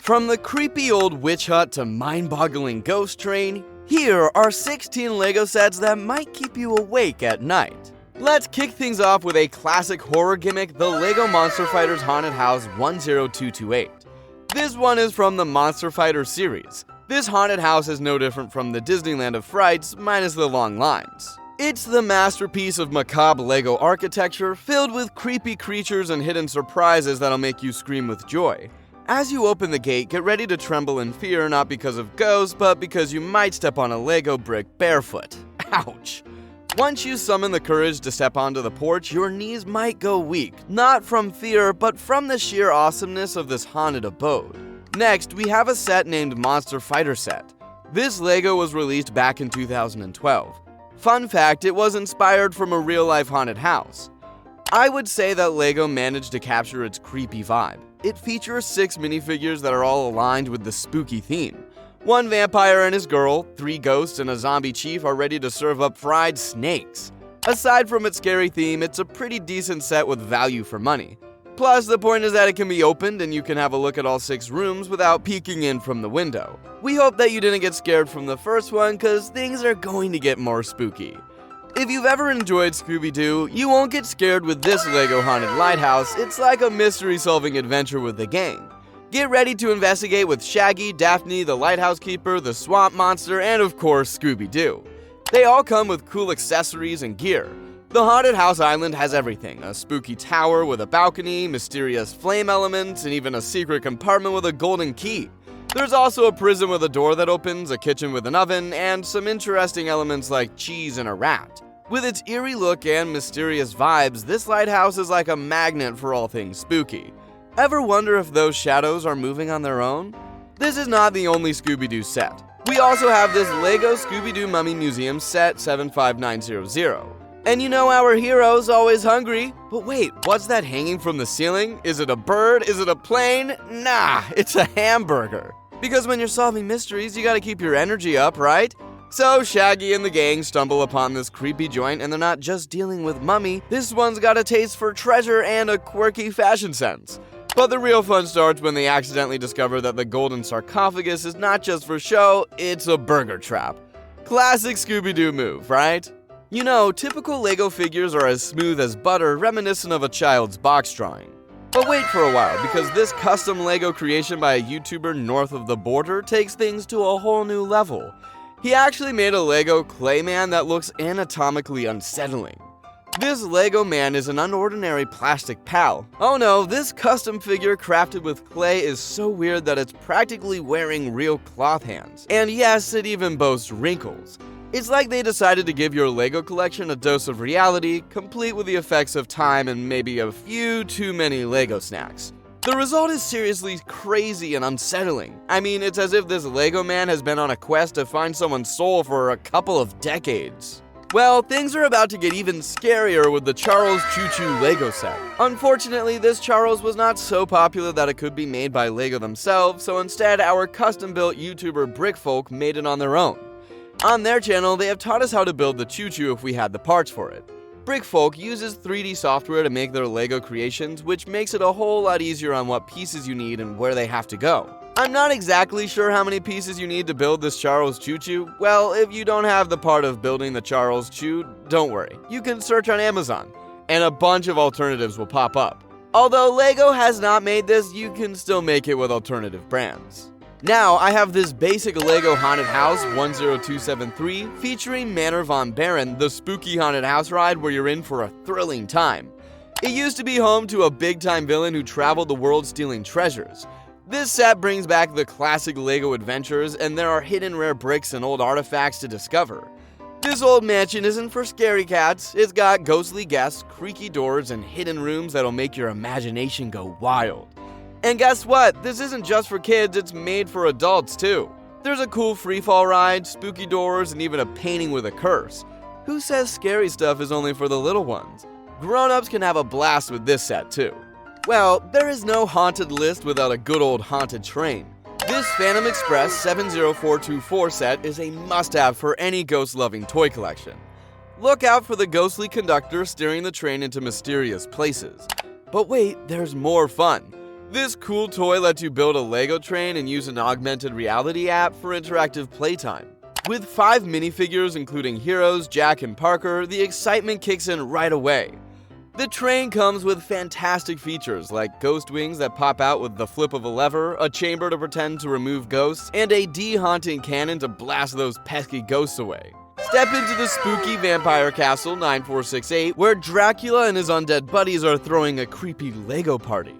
From the creepy old witch hut to mind-boggling ghost train, here are 16 LEGO sets that might keep you awake at night. Let's kick things off with a classic horror gimmick, the LEGO Monster Fighters Haunted House 10228. This one is from the Monster Fighter series. This haunted house is no different from the Disneyland of Frights, minus the long lines. It's the masterpiece of macabre LEGO architecture, filled with creepy creatures and hidden surprises that'll make you scream with joy. As you open the gate, get ready to tremble in fear, not because of ghosts, but because you might step on a LEGO brick barefoot. Ouch! Once you summon the courage to step onto the porch, your knees might go weak, not from fear, but from the sheer awesomeness of this haunted abode. Next, we have a set named Monster Fighter Set. This LEGO was released back in 2012. Fun fact, it was inspired from a real-life haunted house. I would say that LEGO managed to capture its creepy vibe. It features 6 minifigures that are all aligned with the spooky theme. 1 vampire and his girl, 3 ghosts, and a zombie chief are ready to serve up fried snakes. Aside from its scary theme, it's a pretty decent set with value for money. Plus, the point is that it can be opened and you can have a look at all 6 rooms without peeking in from the window. We hope that you didn't get scared from the first one, cause things are going to get more spooky. If you've ever enjoyed ScoobyDoo, you won't get scared with this LEGO Haunted Lighthouse. It's like a mystery-solving adventure with the gang. Get ready to investigate with Shaggy, Daphne, the Lighthouse Keeper, the Swamp Monster, and of course, ScoobyDoo. They all come with cool accessories and gear. The Haunted House Island has everything: a spooky tower with a balcony, mysterious flame elements, and even a secret compartment with a golden key. There's also a prison with a door that opens, a kitchen with an oven, and some interesting elements like cheese and a rat. With its eerie look and mysterious vibes, this lighthouse is like a magnet for all things spooky. Ever wonder if those shadows are moving on their own? This is not the only ScoobyDoo set. We also have this LEGO ScoobyDoo Mummy Museum set 75900. And you know our hero's always hungry. But wait, what's that hanging from the ceiling? Is it a bird? Is it a plane? Nah, it's a hamburger. Because when you're solving mysteries, you gotta keep your energy up, right? So Shaggy and the gang stumble upon this creepy joint, and they're not just dealing with Mummy. This one's got a taste for treasure and a quirky fashion sense. But the real fun starts when they accidentally discover that the golden sarcophagus is not just for show, it's a burger trap. Classic Scooby-Doo move, right? You know, typical LEGO figures are as smooth as butter, reminiscent of a child's box drawing. But wait for a while, because this custom LEGO creation by a YouTuber north of the border takes things to a whole new level. He actually made a LEGO Clayman that looks anatomically unsettling. This LEGO man is an unordinary plastic pal. Oh no, this custom figure crafted with clay is so weird that it's practically wearing real cloth hands. And yes, it even boasts wrinkles. It's like they decided to give your LEGO collection a dose of reality, complete with the effects of time and maybe a few too many LEGO snacks. The result is seriously crazy and unsettling. I mean, it's as if this LEGO man has been on a quest to find someone's soul for a couple of decades. Well, things are about to get even scarier with the Charles Chu Chu LEGO set. Unfortunately, this Charles was not so popular that it could be made by LEGO themselves, so instead our custom-built YouTuber Brickfolk made it on their own. On their channel, they have taught us how to build the Chu Chu if we had the parts for it. Brickfolk uses 3D software to make their LEGO creations, which makes it a whole lot easier on what pieces you need and where they have to go. I'm not exactly sure how many pieces you need to build this Charles Chu Chu. Well, if you don't have the part of building the Charles Chu, don't worry. You can search on Amazon, and a bunch of alternatives will pop up. Although LEGO has not made this, you can still make it with alternative brands. Now, I have this basic LEGO Haunted House 10273 featuring Manor Von Baron, the spooky haunted house ride where you're in for a thrilling time. It used to be home to a big-time villain who traveled the world stealing treasures. This set brings back the classic LEGO adventures, and there are hidden rare bricks and old artifacts to discover. This old mansion isn't for scary cats. It's got ghostly guests, creaky doors, and hidden rooms that'll make your imagination go wild. And guess what? This isn't just for kids, it's made for adults too. There's a cool freefall ride, spooky doors, and even a painting with a curse. Who says scary stuff is only for the little ones? Grown-ups can have a blast with this set too. Well, there is no haunted list without a good old haunted train. This Phantom Express 70424 set is a must-have for any ghost-loving toy collection. Look out for the ghostly conductor steering the train into mysterious places. But wait, there's more fun. This cool toy lets you build a Lego train and use an augmented reality app for interactive playtime. With 5 minifigures including Heroes, Jack, and Parker, the excitement kicks in right away. The train comes with fantastic features like ghost wings that pop out with the flip of a lever, a chamber to pretend to remove ghosts, and a de-haunting cannon to blast those pesky ghosts away. Step into the spooky vampire castle 9468, where Dracula and his undead buddies are throwing a creepy Lego party.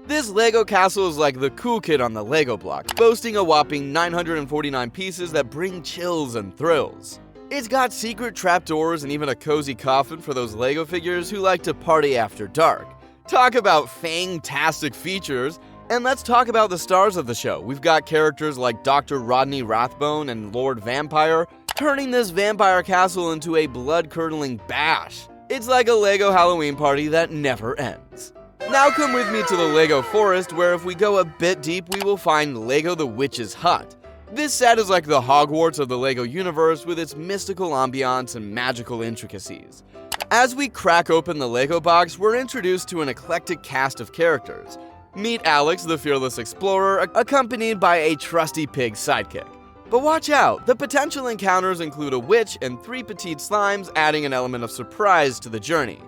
This Lego castle is like the cool kid on the Lego block, boasting a whopping 949 pieces that bring chills and thrills. It's got secret trapdoors and even a cozy coffin for those Lego figures who like to party after dark. Talk about fantastic features, and let's talk about the stars of the show. We've got characters like Dr. Rodney Rathbone and Lord Vampire, turning this vampire castle into a blood-curdling bash. It's like a Lego Halloween party that never ends. Now come with me to the Lego Forest, where if we go a bit deep, we will find Lego the Witch's Hut. This set is like the Hogwarts of the Lego universe with its mystical ambiance and magical intricacies. As we crack open the Lego box, we're introduced to an eclectic cast of characters. Meet Alex, the fearless explorer, accompanied by a trusty pig sidekick. But watch out, the potential encounters include a witch and 3 petite slimes, adding an element of surprise to the journey.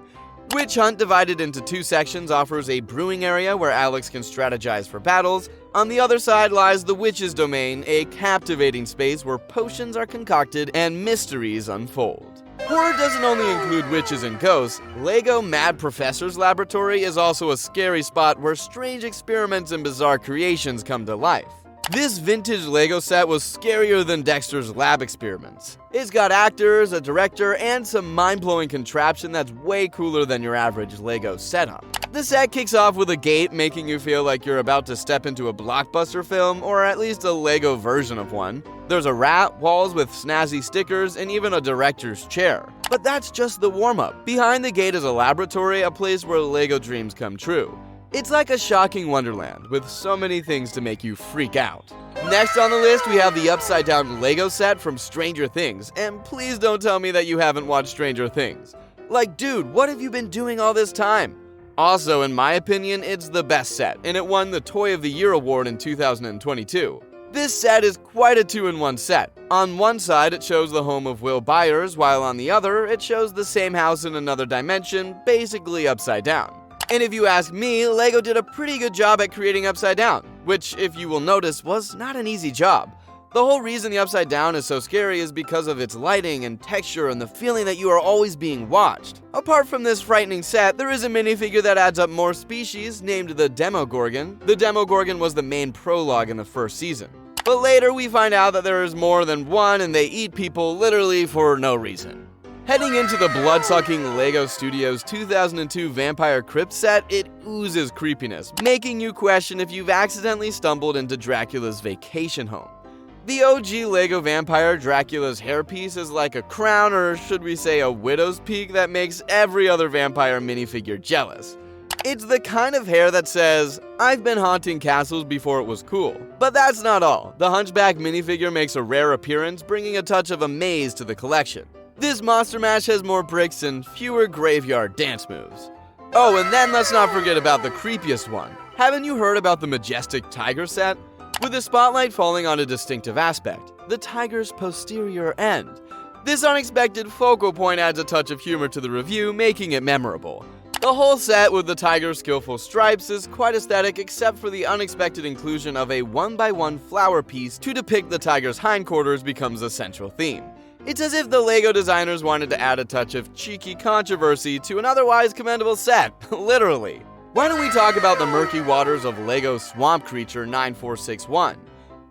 Witch Hunt, divided into 2 sections, offers a brewing area where Alex can strategize for battles. On the other side lies the Witch's Domain, a captivating space where potions are concocted and mysteries unfold. Horror doesn't only include witches and ghosts. Lego Mad Professor's Laboratory is also a scary spot where strange experiments and bizarre creations come to life. This vintage Lego set was scarier than Dexter's lab experiments. It's got actors, a director, and some mind-blowing contraption that's way cooler than your average Lego setup. The set kicks off with a gate, making you feel like you're about to step into a blockbuster film, or at least a Lego version of one. There's a rat, walls with snazzy stickers, and even a director's chair. But that's just the warm-up. Behind the gate is a laboratory, a place where Lego dreams come true. It's like a shocking wonderland, with so many things to make you freak out. Next on the list, we have the upside-down Lego set from Stranger Things, and please don't tell me that you haven't watched Stranger Things. Like, dude, what have you been doing all this time? Also, in my opinion, it's the best set, and it won the Toy of the Year award in 2022. This set is quite a 2-in-1 set. On one side, it shows the home of Will Byers, while on the other, it shows the same house in another dimension, basically upside down. And if you ask me, Lego did a pretty good job at creating Upside Down, which, if you will notice, was not an easy job. The whole reason the Upside Down is so scary is because of its lighting and texture and the feeling that you are always being watched. Apart from this frightening set, there is a minifigure that adds up more species, named the Demogorgon. The Demogorgon was the main prologue in the first season. But later we find out that there is more than one and they eat people literally for no reason. Heading into the blood-sucking LEGO Studios 2002 Vampire Crypt set, it oozes creepiness, making you question if you've accidentally stumbled into Dracula's vacation home. The OG LEGO Vampire Dracula's hairpiece is like a crown, or should we say a widow's peak, that makes every other vampire minifigure jealous. It's the kind of hair that says, "I've been haunting castles before it was cool." But that's not all. The Hunchback minifigure makes a rare appearance, bringing a touch of a maze to the collection. This Monster Mash has more bricks and fewer graveyard dance moves. Oh, and then let's not forget about the creepiest one. Haven't you heard about the majestic tiger set? With the spotlight falling on a distinctive aspect, the tiger's posterior end. This unexpected focal point adds a touch of humor to the review, making it memorable. The whole set with the tiger's skillful stripes is quite aesthetic, except for the unexpected inclusion of a 1x1 flower piece to depict the tiger's hindquarters becomes a central theme. It's as if the LEGO designers wanted to add a touch of cheeky controversy to an otherwise commendable set, literally. Why don't we talk about the murky waters of LEGO Swamp Creature 9461?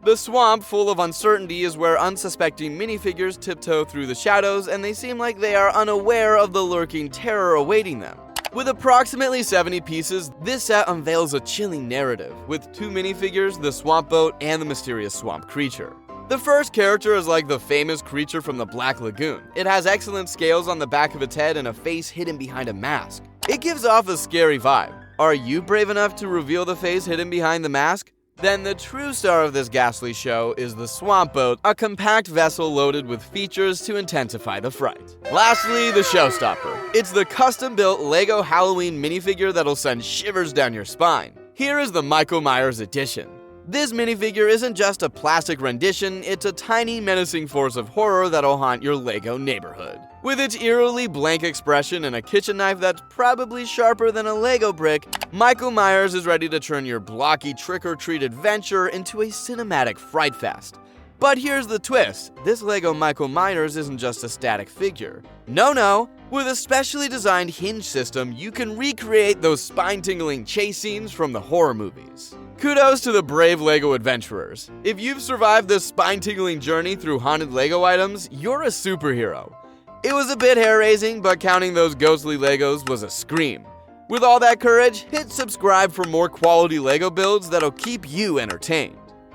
The swamp, full of uncertainty, is where unsuspecting minifigures tiptoe through the shadows, and they seem like they are unaware of the lurking terror awaiting them. With approximately 70 pieces, this set unveils a chilling narrative, with 2 minifigures, the Swamp Boat and the mysterious Swamp Creature. The first character is like the famous creature from the Black Lagoon. It has excellent scales on the back of its head and a face hidden behind a mask. It gives off a scary vibe. Are you brave enough to reveal the face hidden behind the mask? Then the true star of this ghastly show is the Swamp Boat, a compact vessel loaded with features to intensify the fright. Lastly, the showstopper. It's the custom-built LEGO Halloween minifigure that'll send shivers down your spine. Here is the Michael Myers edition. This minifigure isn't just a plastic rendition, it's a tiny menacing force of horror that'll haunt your LEGO neighborhood. With its eerily blank expression and a kitchen knife that's probably sharper than a LEGO brick, Michael Myers is ready to turn your blocky trick-or-treat adventure into a cinematic fright fest. But here's the twist, this LEGO Michael Myers isn't just a static figure. No, with a specially designed hinge system, you can recreate those spine-tingling chase scenes from the horror movies. Kudos to the brave LEGO adventurers. If you've survived this spine-tingling journey through haunted LEGO items, you're a superhero. It was a bit hair-raising, but counting those ghostly LEGOs was a scream. With all that courage, hit subscribe for more quality LEGO builds that'll keep you entertained.